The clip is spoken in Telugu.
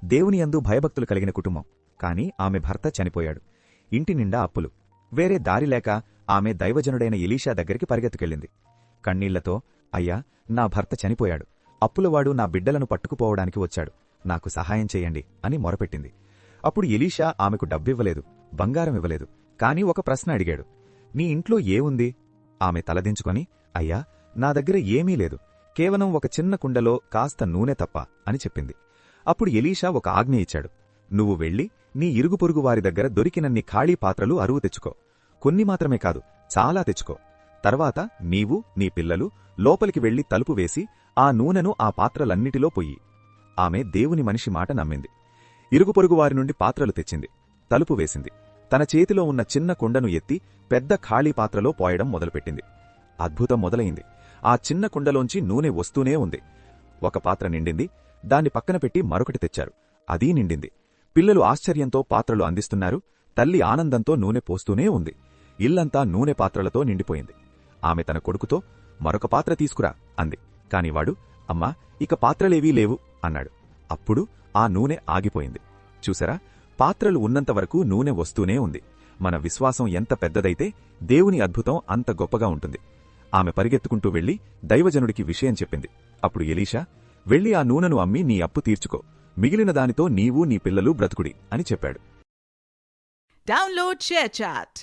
దేవునియందు భయభక్తులు కలిగిన కుటుంబం. కాని ఆమె భర్త చనిపోయాడు. ఇంటి నిండా అప్పులు. వేరే దారిలేక ఆమె దైవజనుడైన ఎలీషా దగ్గరికి పరిగెత్తుకెళ్ళింది. కన్నీళ్లతో, అయ్యా, నా భర్త చనిపోయాడు. అప్పులవాడు నా బిడ్డలను పట్టుకుపోవడానికి వచ్చాడు. నాకు సహాయం చెయ్యండి అని మొరపెట్టింది. అప్పుడు ఎలీషా ఆమెకు డబ్బివ్వలేదు, బంగారం ఇవ్వలేదు. కాని ఒక ప్రశ్న అడిగాడు. నీ ఇంట్లో ఏముంది? ఆమె తలదించుకొని, అయ్యా, నా దగ్గర ఏమీ లేదు, కేవలం ఒక చిన్న కుండలో కాస్త నూనె తప్ప అని చెప్పింది. అప్పుడు ఎలీషా ఒక ఆజ్ఞ ఇచ్చాడు. నువ్వు వెళ్లి నీ ఇరుగుపొరుగు వారి దగ్గర దొరికినన్ని ఖాళీ పాత్రలు అరువు తెచ్చుకో. కొన్ని మాత్రమే కాదు, చాలా తెచ్చుకో. తర్వాత నీవు నీ పిల్లలు లోపలికి వెళ్లి తలుపు వేసి ఆ నూనెను ఆ పాత్రలన్నిటిలో పొయ్యి. ఆమె దేవుని మనిషి మాట నమ్మింది. ఇరుగుపొరుగువారి నుండి పాత్రలు తెచ్చింది, తలుపు వేసింది. తన చేతిలో ఉన్న చిన్న కుండను ఎత్తి పెద్ద ఖాళీ పాత్రలో పోయడం మొదలుపెట్టింది. అద్భుతం మొదలైంది. ఆ చిన్న కుండలోంచి నూనె వస్తూనే ఉంది. ఒక పాత్ర నిండింది. దాన్ని పక్కన పెట్టి మరొకటి తెచ్చారు. అదీ నిండింది. పిల్లలు ఆశ్చర్యంతో పాత్రలు అందిస్తున్నారు. తల్లి ఆనందంతో నూనె పోస్తూనే ఉంది. ఇల్లంతా నూనె పాత్రలతో నిండిపోయింది. ఆమె తన కొడుకుతో, మరొక పాత్ర తీసుకురా అంది. కానివాడు, అమ్మా, ఇక పాత్రలేవీ లేవు అన్నాడు. అప్పుడు ఆ నూనె ఆగిపోయింది. చూసారా, పాత్రలు ఉన్నంతవరకు నూనె వస్తూనే ఉంది. మన విశ్వాసం ఎంత పెద్దదైతే దేవుని అద్భుతం అంత గొప్పగా ఉంటుంది. ఆమె పరిగెత్తుకుంటూ వెళ్లి దైవజనుడికి విషయం చెప్పింది. అప్పుడు ఎలీషా, వెళ్లి ఆ నూనెను అమ్మి నీ అప్పు తీర్చుకో, మిగిలిన దానితో నీవు నీ పిల్లలు బ్రతుకుడి అని చెప్పాడు. Download share chat.